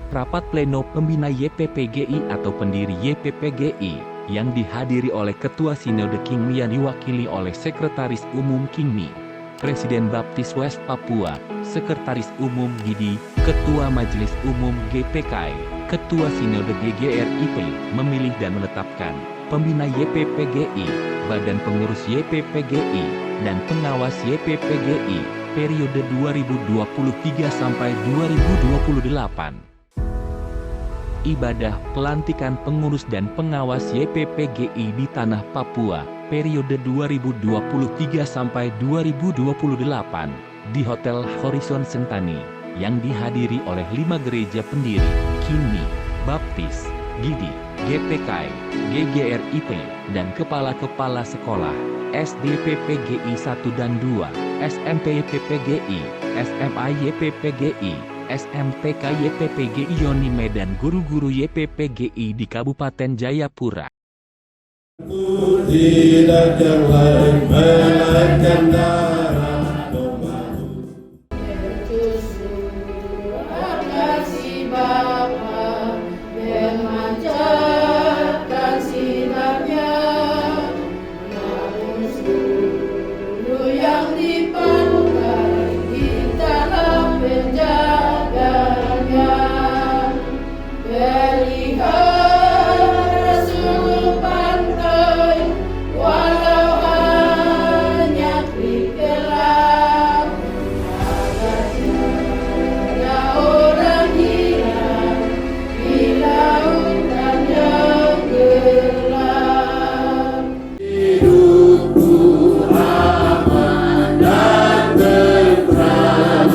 Rapat pleno pembina YPPGI atau pendiri YPPGI, yang dihadiri oleh Ketua Sinode Kingmi yang diwakili oleh Sekretaris Umum Kingmi, Presiden Baptis West Papua, Sekretaris Umum GIDI, Ketua Majelis Umum GPKI, Ketua Sinode GGRIP, memilih dan menetapkan pembina YPPGI, Badan Pengurus YPPGI, dan pengawas YPPGI, periode 2023 sampai 2028. Ibadah pelantikan pengurus dan pengawas YPPGI di Tanah Papua, periode 2023 sampai 2028, di Hotel Horizon Sentani, yang dihadiri oleh 5 gereja pendiri, Kingmi, Baptis, GIDI, GPKI, GGRIP, dan kepala-kepala sekolah, SDPPGI 1 dan 2, SMP YPPGI, SMA YPPGI, SMTK YPPGI Yoni Medan, guru-guru YPPGI di Kabupaten Jayapura. Tidak yang lain melainkan darah kasih Bapa memancarkan sinarnya, namun seluruh yang dipakai di dalam penjara. Pelihara seluruh pantai, walau hanya kerikilap, agar tiada orang hilang di lautan yang gelap. hidupku aman dan tentram.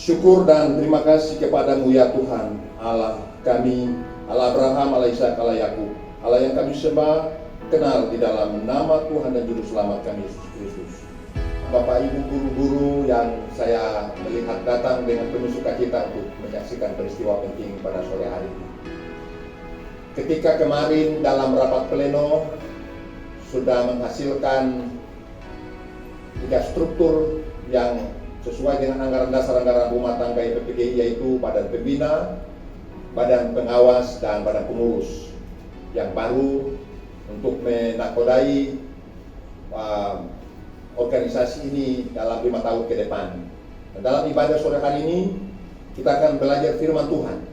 Syukur dan terima kasih kepadamu ya Tuhan, Allah kami, Allah Abraham, Allah Ishak, Allah Yakub, Allah yang kami sembah, kenal di dalam nama Tuhan dan Juru Selamat kami Yesus Kristus. Bapak Ibu guru-guru yang saya melihat datang dengan penuh sukacita untuk menyaksikan peristiwa penting pada sore hari ini. Ketika kemarin dalam rapat pleno sudah menghasilkan 3 struktur yang sesuai dengan anggaran dasar anggaran rumah tangga YPPGI, yaitu Badan Pembina, Badan Pengawas, dan Badan Pengurus yang baru untuk menakodai organisasi ini dalam 5 tahun ke depan. Dan dalam ibadah sore hari ini kita akan belajar firman Tuhan.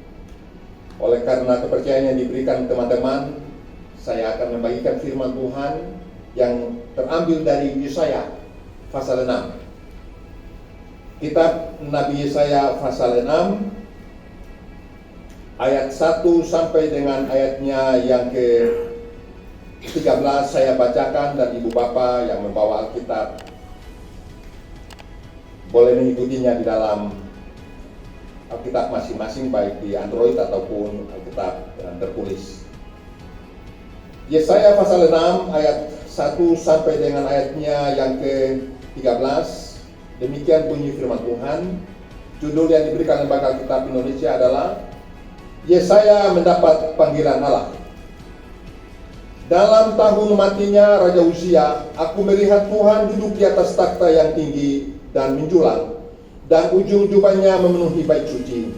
Oleh karena kepercayaan yang diberikan teman-teman, saya akan membagikan firman Tuhan yang terambil dari Yesaya pasal 6. Kitab Nabi Yesaya pasal 6 ayat 1 sampai dengan ayatnya yang ke-13 saya bacakan, dan Ibu Bapak yang membawa Alkitab boleh mengikutinya di dalam Alkitab masing-masing, baik di Android ataupun Alkitab yang tertulis. Yesaya pasal 6 ayat 1 sampai dengan ayatnya yang ke-13. Demikian bunyi firman Tuhan. Judul yang diberikan Lembaga Alkitab Indonesia adalah Yesaya mendapat panggilan Allah. Dalam tahun matinya Raja Uzia, aku melihat Tuhan duduk di atas takhta yang tinggi dan menjulang, dan ujung jubahnya memenuhi bait suci.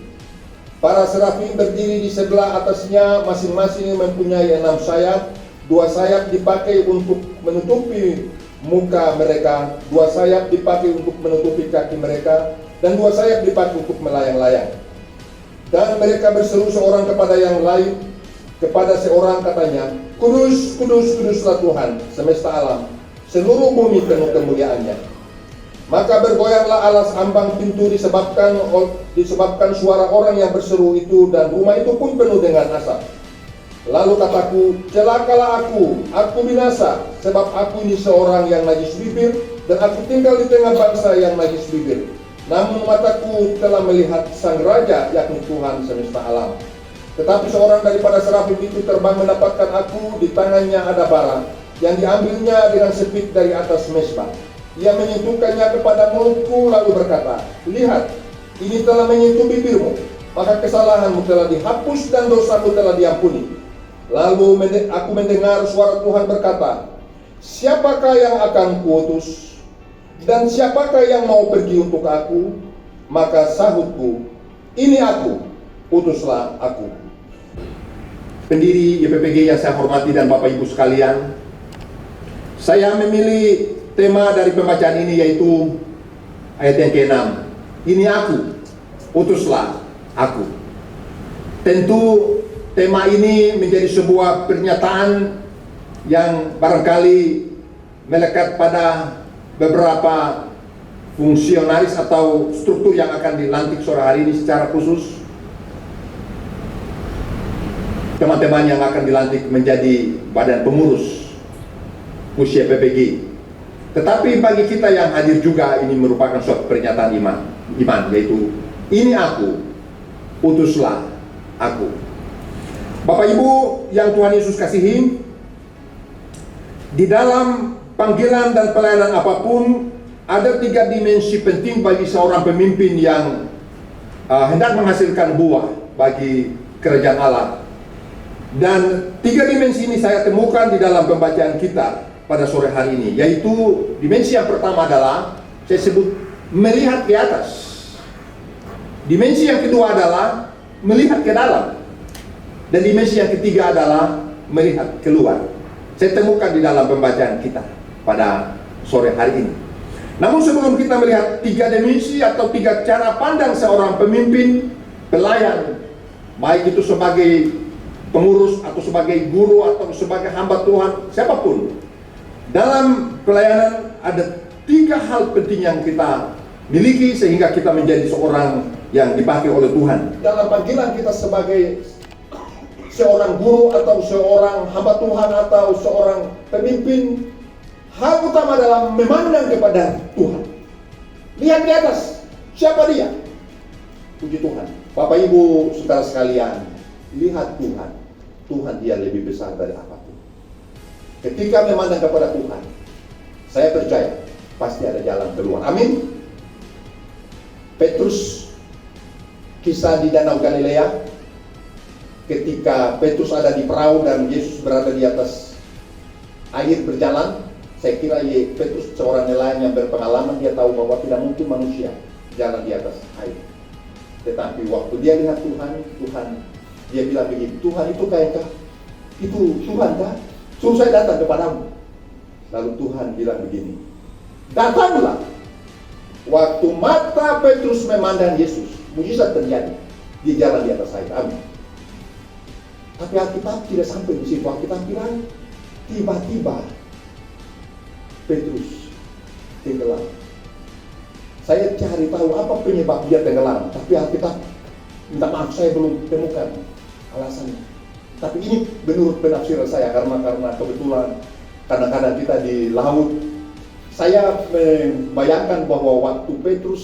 Para serafim berdiri di sebelah atasnya, masing-masing mempunyai 6 sayap. 2 sayap dipakai untuk menutupi muka mereka, 2 sayap dipakai untuk menutupi kaki mereka, dan 2 sayap dipakai untuk melayang-layang. Dan mereka berseru seorang kepada yang lain, kepada seorang katanya, Kudus, kudus, kuduslah Tuhan semesta alam, seluruh bumi penuh kemuliaannya. Maka bergoyanglah alas ambang pintu disebabkan suara orang yang berseru itu, dan rumah itu pun penuh dengan asap. Lalu kataku, celakalah aku binasa, sebab aku ini seorang yang najis bibir, dan aku tinggal di tengah bangsa yang najis bibir. Namun mataku telah melihat Sang Raja, yakni Tuhan semesta alam. Tetapi seorang daripada serafim itu terbang mendapatkan aku, di tangannya ada bara, yang diambilnya dengan sepit dari atas mezbah. Ia menyentuhkannya kepada mulutku, lalu berkata, lihat, ini telah menyentuh bibirmu, maka kesalahanmu telah dihapus dan dosamu telah diampuni. Lalu aku mendengar suara Tuhan berkata, siapakah yang akan kuutus? Dan siapakah yang mau pergi untuk aku? Maka sahutku, ini aku, utuslah aku. Pendiri YPPG yang saya hormati dan Bapak Ibu sekalian, saya memilih tema dari pembacaan ini yaitu ayat yang ke-6. Ini aku, utuslah aku. Tentu tema ini menjadi sebuah pernyataan yang barangkali melekat pada beberapa fungsionaris atau struktur yang akan dilantik sore hari ini, secara khusus teman-teman yang akan dilantik menjadi badan pengurus usia PPG. Tetapi bagi kita yang hadir juga ini merupakan suatu pernyataan iman, yaitu ini aku, utuslah aku. Bapak Ibu yang Tuhan Yesus kasihi, di dalam panggilan dan pelayanan apapun ada 3 dimensi penting bagi seorang pemimpin yang hendak menghasilkan buah bagi kerajaan Allah. Dan 3 dimensi ini saya temukan di dalam pembacaan kita pada sore hari ini, yaitu dimensi yang pertama adalah saya sebut melihat ke atas. Dimensi yang kedua adalah melihat ke dalam. Dan dimensi yang ketiga adalah melihat keluar. Saya temukan di dalam pembacaan kita pada sore hari ini. Namun sebelum kita melihat 3 dimensi atau 3 cara pandang seorang pemimpin, pelayan, baik itu sebagai pengurus atau sebagai guru atau sebagai hamba Tuhan, siapapun, dalam pelayanan ada 3 hal penting yang kita miliki sehingga kita menjadi seorang yang dipakai oleh Tuhan. Dalam panggilan kita sebagai seorang guru atau seorang hamba Tuhan atau seorang pemimpin, hal utama adalah memandang kepada Tuhan. Lihat di atas, siapa dia? Puji Tuhan. Bapak Ibu saudara sekalian, lihat Tuhan. Tuhan dia lebih besar dari apapun. Ketika memandang kepada Tuhan, saya percaya pasti ada jalan keluar. Amin. Petrus, kisah di Danau Galilea. Ketika Petrus ada di perahu dan Yesus berada di atas air berjalan, saya kira Petrus seorang nelayan yang berpengalaman, dia tahu bahwa tidak mungkin manusia jalan di atas air. Tetapi waktu dia lihat Tuhan, dia bilang begini, Tuhan itu kayaknya, itu Tuhan kah? Suruh saya datang kepadamu. Lalu Tuhan bilang begini, datanglah. Waktu mata Petrus memandang Yesus, mujizat terjadi. Dia jalan di atas air. Amin. Tapi Alkitab tidak sampai di situ. Alkitab bilang tiba-tiba Petrus tenggelam. Saya cari tahu apa penyebab dia tenggelam, tapi Alkitab, minta maaf saya belum temukan alasannya. Tapi ini menurut penafsiran saya, karena kebetulan kadang-kadang kita di laut. Saya membayangkan bahwa waktu Petrus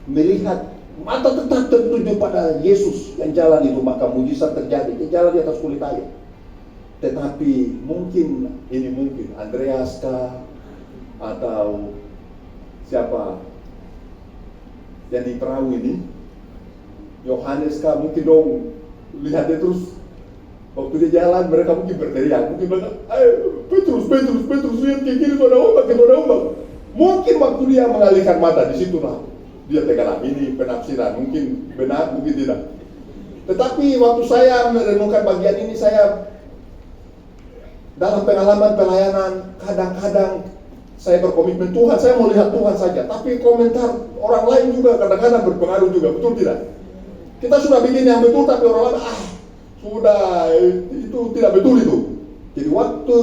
melihat mata tetap tertuju pada Yesus yang jalan itu, maka mujizat terjadi. Dia jalan di atas kulit air. Tetapi mungkin Andreas kah, atau siapa yang di perahu ini, Yohanes kah, mungkin dong lihat dia terus. Waktu dia jalan, mereka mungkin berteriak, mungkin bilang, ayo Petrus, lihat ke kiri, itu ada ombak. Mungkin waktu dia mengalihkan mata, di situlah dia tenggelam. Ini penafsiran, mungkin benar, mungkin tidak. Tetapi waktu saya merenungkan bagian ini, saya dalam pengalaman pelayanan, kadang-kadang saya berkomitmen Tuhan, saya mau lihat Tuhan saja. Tapi komentar orang lain juga kadang-kadang berpengaruh juga, betul tidak? Kita sudah bikin yang betul, tapi orang lain, sudah, itu tidak betul itu. Jadi waktu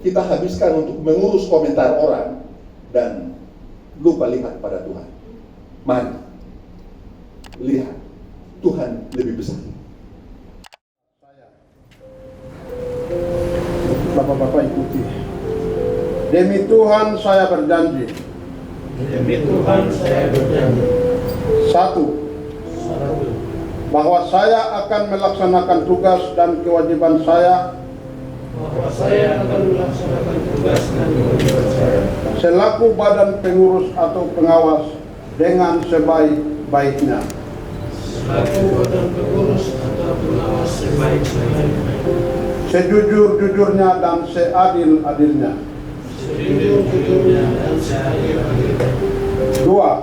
kita habiskan untuk mengurus komentar orang, dan lupa lihat pada Tuhan. Mari, lihat, Tuhan lebih besar. Bapak-bapak ikuti. Demi Tuhan saya berjanji. Demi Tuhan saya berjanji. Satu, bahwa saya akan melaksanakan tugas dan kewajiban saya Bahwa saya akan melaksanakan tugas dan kewajiban saya selaku badan pengurus atau pengawas dengan sebaik-baiknya. selaku badan pengurus atau pengawas sebaik-baiknya, Sejujur-jujurnya dan seadil-adilnya. sejujur-jujurnya dan seadil-adilnya. Dua,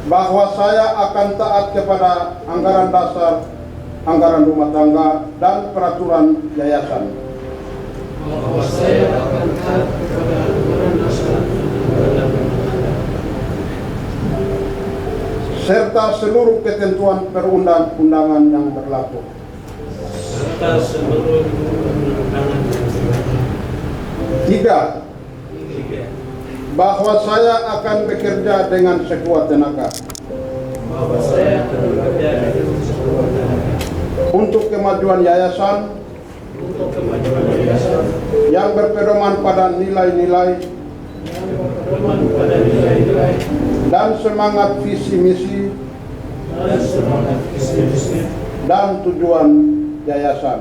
bahwa saya akan taat kepada anggaran dasar, anggaran rumah tangga, dan peraturan yayasan, Bahwa saya akan taat kepada anggaran dasar dan serta seluruh ketentuan perundang-undangan yang berlaku. serta seluruh undangan yang berlaku. Tiga, Tiga, bahwa saya akan bekerja dengan sekuat tenaga bahwa saya akan bekerja dengan sekuat tenaga untuk kemajuan yayasan untuk kemajuan yayasan yang berpedoman pada nilai-nilai yang berpedoman pada nilai-nilai dan semangat visi misi dan semangat visi misi dan tujuan yayasan.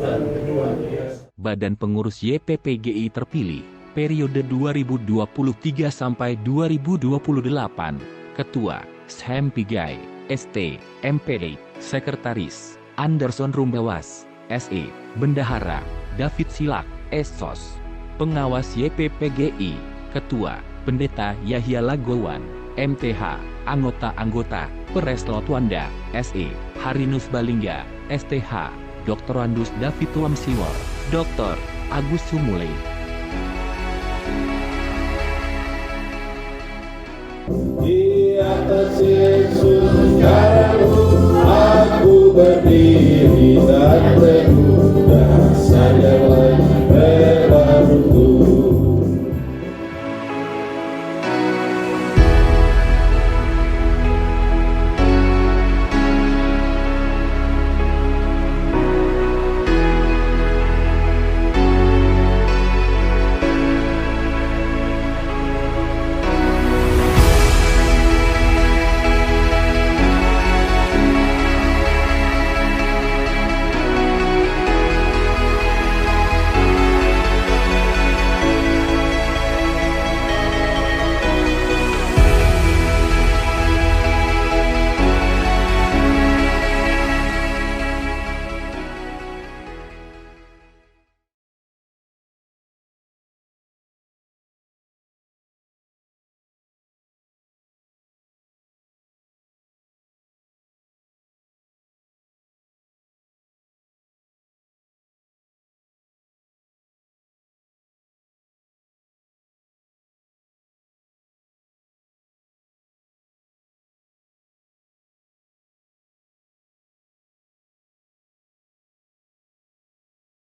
dan tujuan yayasan. Badan Pengurus YPPGI terpilih, periode 2023 sampai 2028. Ketua, Shem Pigai, ST, MPD, Sekretaris, Anderson Rumbawas, SE, Bendahara, David Silak, SOS. Pengawas YPPGI, Ketua, Pendeta Yahya Lagowan, MTH, Anggota-anggota, Peres Lotwanda, SE, Harinus Balingga, STH, Dr. Andus David Wamsiwor, Dr. Agus Sumule. Di atas Yesus sekarang aku berdiri dan bermudah saja.